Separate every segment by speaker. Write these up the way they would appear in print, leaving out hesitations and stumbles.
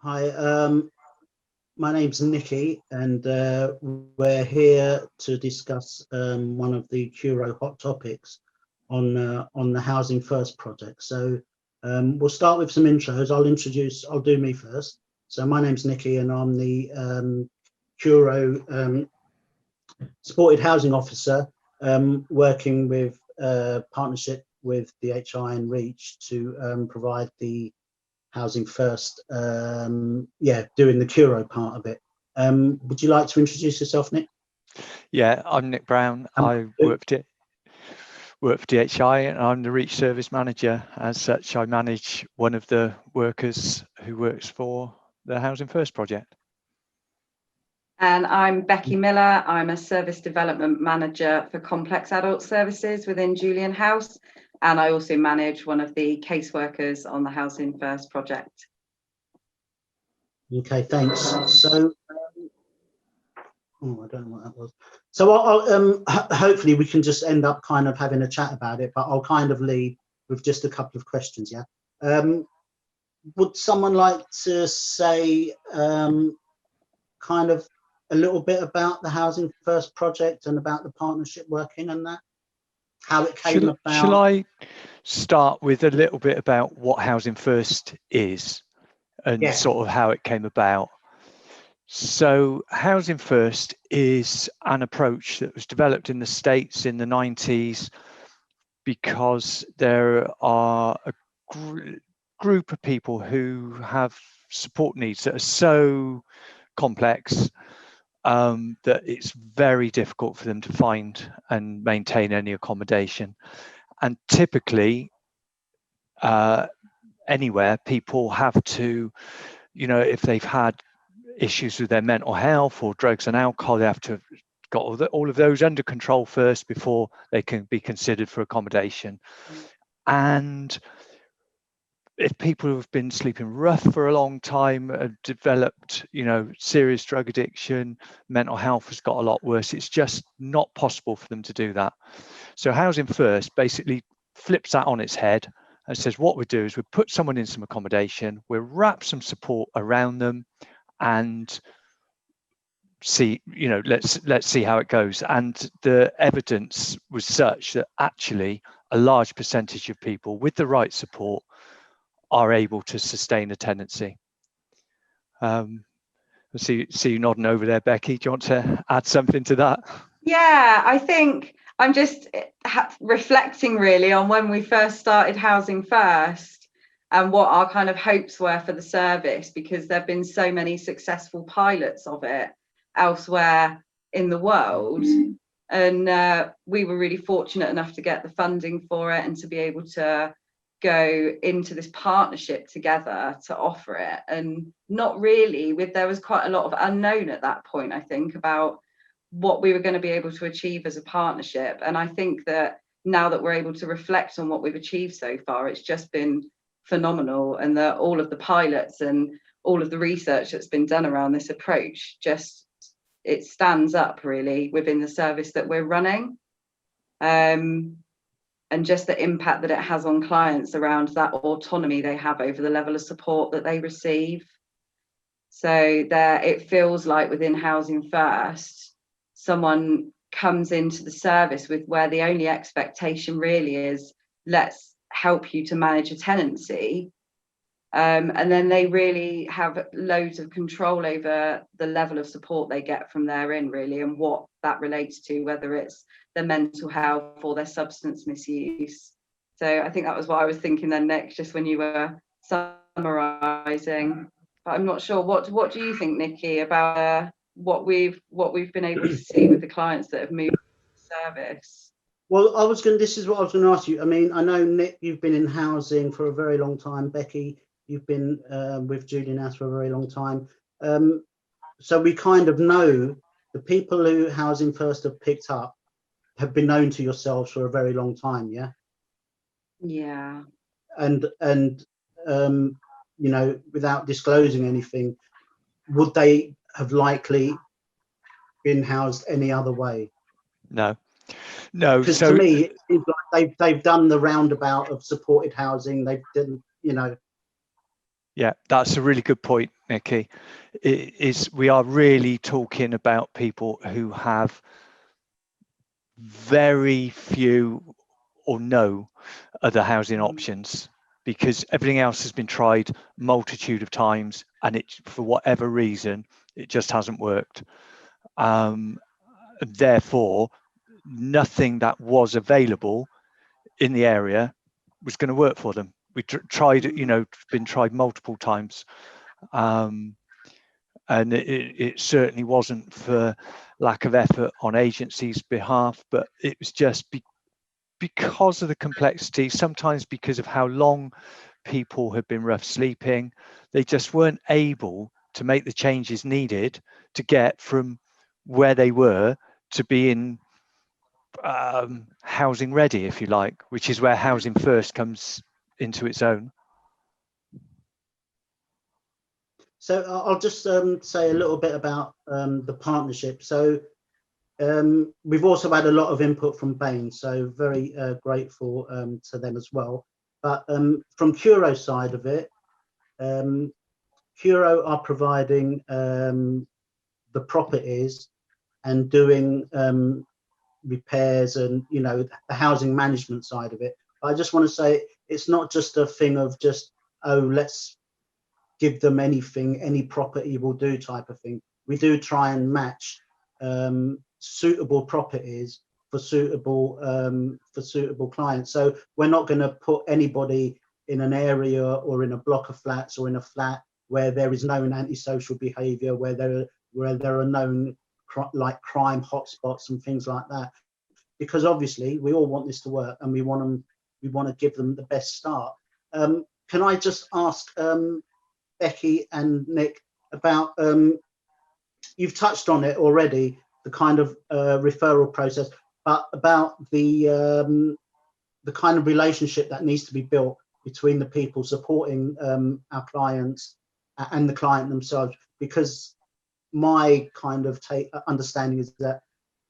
Speaker 1: Hi, my name's Niki, and we're here to discuss one of the Curo hot topics on the Housing First project. So we'll start with some intros. I'll do me first. So my name's Niki, and I'm the Curo supported housing officer, working with partnership with DHI and Reach to provide the Housing First, doing the Curo part of it. Would you like to introduce yourself, Nick?
Speaker 2: Yeah, I'm Nick Brown. I work for DHI and I'm the Reach Service Manager. As such, I manage one of the workers who works for the Housing First project.
Speaker 3: And I'm Becky Miller. I'm a Service Development Manager for Complex Adult Services within Julian House. And I also manage one of the caseworkers on the Housing First project.
Speaker 1: Okay, thanks. So, I don't know what that was. So I'll hopefully we can just end up kind of having a chat about it, but I'll kind of lead with just a couple of questions, yeah? Would someone like to say kind of a little bit about the Housing First project and about the partnership working and that? How it came about?
Speaker 2: Shall I start with a little bit about what Housing First is and sort of how it came about? So Housing First is an approach that was developed in the States in the 90s because there are a group of people who have support needs that are so complex that it's very difficult for them to find and maintain any accommodation. And typically, anywhere, people have to, if they've had issues with their mental health or drugs and alcohol, they have to got all of those under control first before they can be considered for accommodation. And if people have been sleeping rough for a long time, have developed, serious drug addiction, mental health has got a lot worse, it's just not possible for them to do that. So Housing First basically flips that on its head and says what we do is we put someone in some accommodation, we wrap some support around them and see, let's see how it goes. And the evidence was such that actually a large percentage of people with the right support are able to sustain a tenancy. I see you nodding over there, Becky. Do you want to add something to that?
Speaker 3: Yeah, I think I'm just reflecting really on when we first started Housing First and what our kind of hopes were for the service, because there have been so many successful pilots of it elsewhere in the world. And we were really fortunate enough to get the funding for it and to be able to go into this partnership together to offer it. And not really, there was quite a lot of unknown at that point, I think, about what we were going to be able to achieve as a partnership. And I think that now that we're able to reflect on what we've achieved so far, it's just been phenomenal. And that all of the pilots and all of the research that's been done around this approach, just it stands up really within the service that we're running. And just the impact that it has on clients around that autonomy they have over the level of support that they receive. So it feels like within Housing First, someone comes into the service with where the only expectation really is, let's help you to manage a tenancy. And then they really have loads of control over the level of support they get from therein, really, and what that relates to, whether it's their mental health or their substance misuse. So I think that was what I was thinking then, Nick, just when you were summarising. But I'm not sure. What do you think, Niki, about what we've been able to see with the clients that have moved to the service?
Speaker 1: Well, this is what I was going to ask you. I mean, I know, Nick, you've been in housing for a very long time. Becky, you've been with Julian House for a very long time. So we kind of know the people who Housing First have picked up have been known to yourselves for a very long time, yeah?
Speaker 3: Yeah.
Speaker 1: And without disclosing anything, would they have likely been housed any other way?
Speaker 2: No.
Speaker 1: Because
Speaker 2: So
Speaker 1: to me, it seems like they've done the roundabout of supported housing. They've done,
Speaker 2: Yeah, that's a really good point, Nikki, is we are really talking about people who have very few or no other housing options, because everything else has been tried multitude of times, and it, for whatever reason, it just hasn't worked. Therefore, nothing that was available in the area was going to work for them. We tried, been tried multiple times, and it certainly wasn't for lack of effort on agencies' behalf, but it was just because of the complexity, sometimes because of how long people had been rough sleeping, they just weren't able to make the changes needed to get from where they were to being housing ready, if you like, which is where Housing First comes into its own.
Speaker 1: So I'll just say a little bit about the partnership. So we've also had a lot of input from Bain, so very grateful to them as well. But from Curo's side of it, Curo are providing the properties and doing repairs and, the housing management side of it. But I just want to say it's not just a thing of just, oh, let's give them anything, any property will do type of thing. We do try and match suitable properties for suitable clients. So we're not going to put anybody in an area or in a block of flats or in a flat where there is known antisocial behaviour, where there are known like crime hotspots and things like that. Because obviously we all want this to work, and we want to give them the best start. Can I just ask Becky and Nick about, you've touched on it already, the kind of referral process, but about the kind of relationship that needs to be built between the people supporting our clients and the client themselves. Because my kind of understanding is that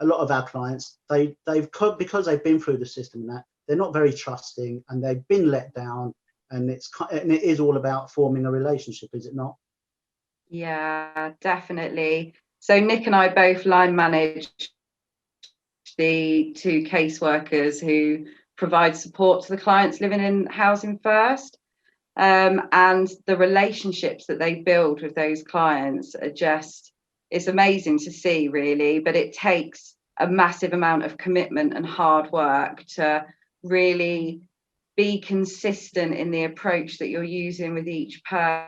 Speaker 1: a lot of our clients, because they've been through the system and that, they're not very trusting, and they've been let down, and it is all about forming a relationship, is it not?
Speaker 3: Yeah, definitely. So Nick and I both line manage the two caseworkers who provide support to the clients living in Housing First. And the relationships that they build with those clients are just, it's amazing to see, really, but it takes a massive amount of commitment and hard work to really be consistent in the approach that you're using with each person,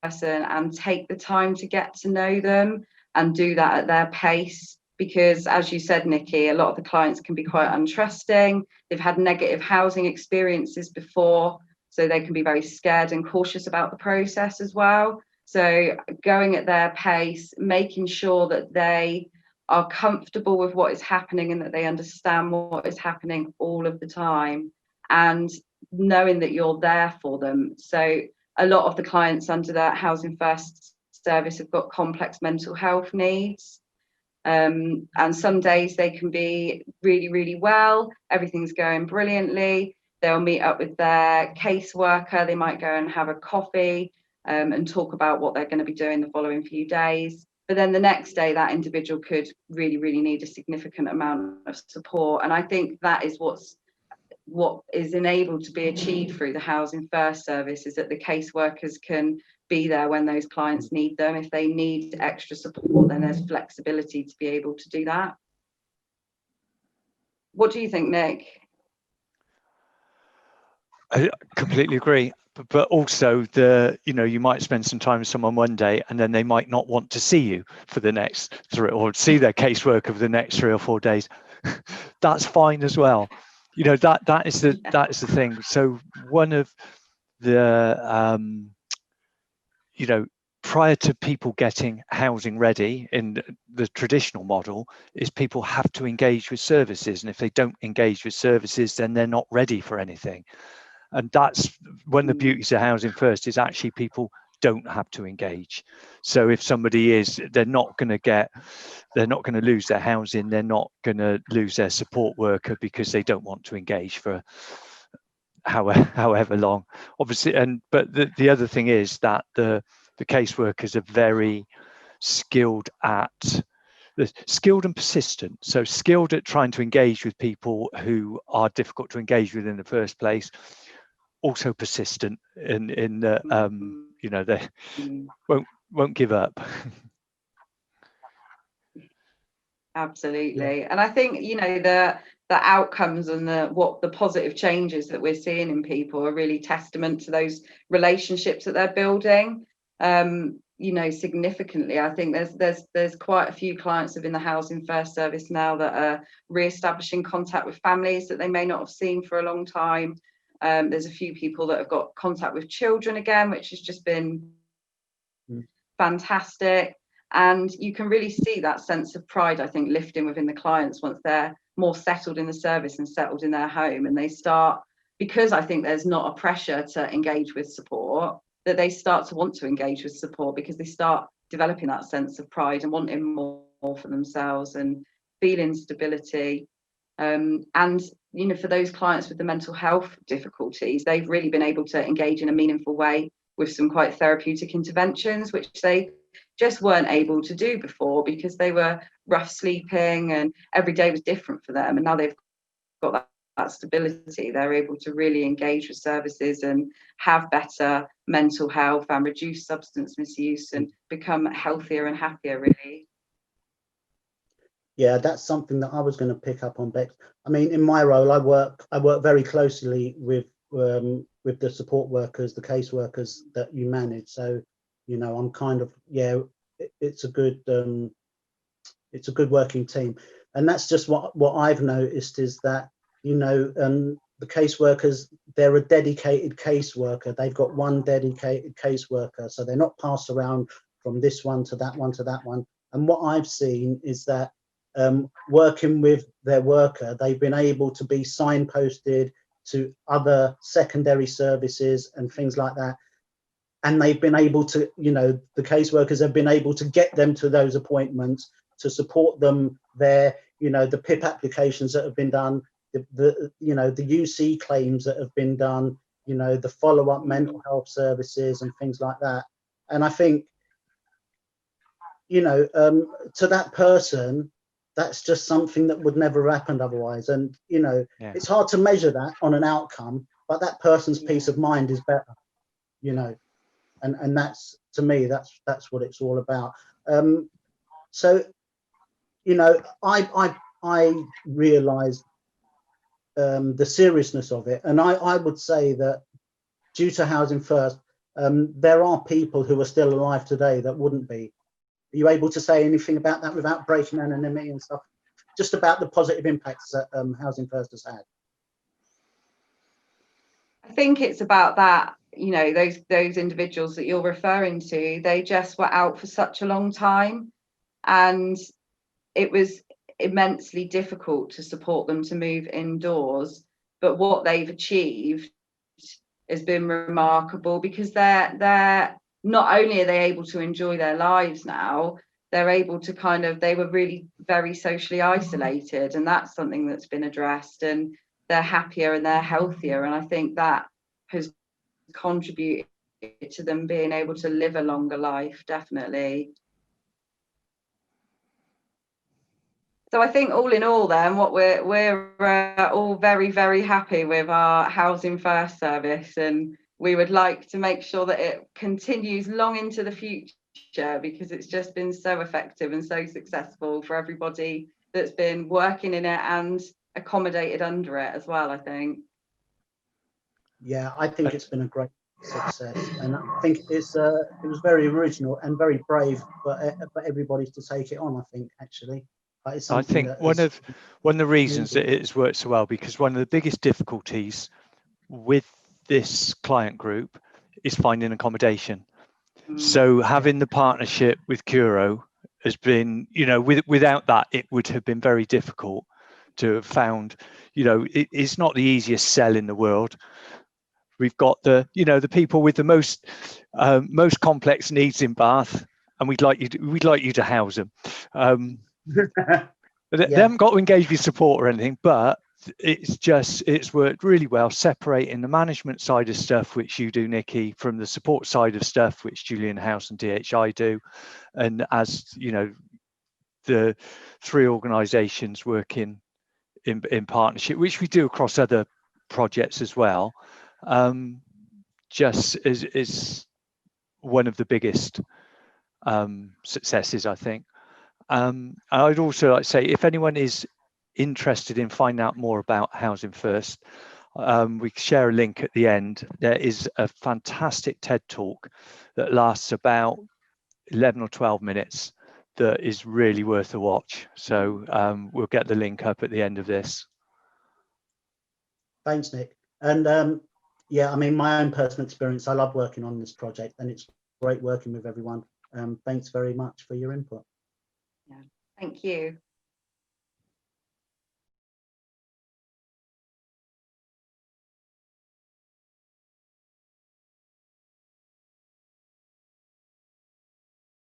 Speaker 3: and take the time to get to know them and do that at their pace. Because, as you said, Nikki, a lot of the clients can be quite untrusting. They've had negative housing experiences before, so they can be very scared and cautious about the process as well. So going at their pace, making sure that they are comfortable with what is happening and that they understand what is happening all of the time, and knowing that you're there for them. So a lot of the clients under that Housing First service have got complex mental health needs. And some days they can be really, really well, everything's going brilliantly. They'll meet up with their caseworker, they might go and have a coffee and talk about what they're going to be doing the following few days. But then the next day, that individual could really, really need a significant amount of support. And I think that is what is enabled to be achieved through the Housing First service, is that the caseworkers can be there when those clients need them. If they need extra support, then there's flexibility to be able to do that. What do you think, Nick?
Speaker 2: I completely agree. But also you might spend some time with someone one day, and then they might not want to see you for the next or see their caseworker for the next 3 or 4 days. That's fine as well. That is the thing. So one of the prior to people getting housing ready in the traditional model, is people have to engage with services, and if they don't engage with services, then they're not ready for anything. And that's one of the beauties of Housing First, is actually people don't have to engage. So if somebody is, they're not going to lose their housing, they're not going to lose their support worker because they don't want to engage for however long, obviously. But the other thing is that the the caseworkers are very skilled and persistent. So skilled at trying to engage with people who are difficult to engage with in the first place. Also persistent in the you know, they won't give up.
Speaker 3: Absolutely. And I think, you know, the outcomes and the positive changes that we're seeing in people are really testament to those relationships that they're building. You know, significantly. I think there's quite a few clients within the Housing First service now that are re-establishing contact with families that they may not have seen for a long time. There's a few people that have got contact with children again, which has just been fantastic. And you can really see that sense of pride, I think, lifting within the clients once they're more settled in the service and settled in their home, and they start, because I think there's not a pressure to engage with support, that they start to want to engage with support because they start developing that sense of pride and wanting more for themselves and feeling stability. And, you know, for those clients with the mental health difficulties, they've really been able to engage in a meaningful way with some quite therapeutic interventions, which they just weren't able to do before because they were rough sleeping and every day was different for them. And now they've got that stability, they're able to really engage with services and have better mental health and reduce substance misuse and become healthier and happier, really.
Speaker 1: Yeah, that's something that I was going to pick up on, Bex. I mean, in my role, I work very closely with the support workers, the case workers that you manage. So, you know, I'm kind of, yeah, it's a good working team. And that's just what I've noticed is that, you know, the caseworkers, they're a dedicated caseworker. They've got one dedicated caseworker, so they're not passed around from this one to that one to that one. And what I've seen is that working with their worker, they've been able to be signposted to other secondary services and things like that. And they've been able to, you know, the caseworkers have been able to get them to those appointments, to support them there, you know, the PIP applications that have been done, the you know, the UC claims that have been done, you know, the follow-up mental health services and things like that. And I think, you know, to that person, that's just something that would never have happened otherwise. And, you know, it's hard to measure that on an outcome, but that person's peace of mind is better, you know, and that's, to me, that's what it's all about. So, you know, I realized the seriousness of it. And I would say that due to Housing First, there are people who are still alive today that wouldn't be. Are you able to say anything about that without breaking anonymity and stuff? Just about the positive impacts that Housing First has had.
Speaker 3: I think it's about that, you know, those individuals that you're referring to, they just were out for such a long time, and it was immensely difficult to support them to move indoors. But what they've achieved has been remarkable, because they're not only are they able to enjoy their lives now, they're able to they were really very socially isolated, and that's something that's been addressed, and they're happier and they're healthier. And I think that has contributed to them being able to live a longer life, definitely. So I think all in all then, what we're all very, very happy with our Housing First service, and we would like to make sure that it continues long into the future, because it's just been so effective and so successful for everybody that's been working in it and accommodated under it as well, I think.
Speaker 1: Yeah, I think it's been a great success, and I think it was very original and very brave for everybody to take it on, I think, actually.
Speaker 2: I think one of the reasons that it has worked so well, because one of the biggest difficulties with this client group is finding accommodation. So having the partnership with Curo has been, you know, without that, it would have been very difficult to have found, you know, it's not the easiest sell in the world. We've got the people with the most complex needs in Bath, and we'd like you to house them. They haven't got to engage with support or anything, but it's worked really well separating the management side of stuff, which you do, Niki, from the support side of stuff, which Julian House and DHI do. And as you know, the three organisations working in partnership, which we do across other projects as well, just is one of the biggest successes, I think. I'd also like to say, if anyone is interested in finding out more about Housing First, we share a link at the end. There is a fantastic TED talk that lasts about 11 or 12 minutes that is really worth a watch. So we'll get the link up at the end of this.
Speaker 1: Thanks, Nick. And yeah, I mean, my own personal experience, I love working on this project, and it's great working with everyone. Thanks very much for your input.
Speaker 3: Yeah, thank you.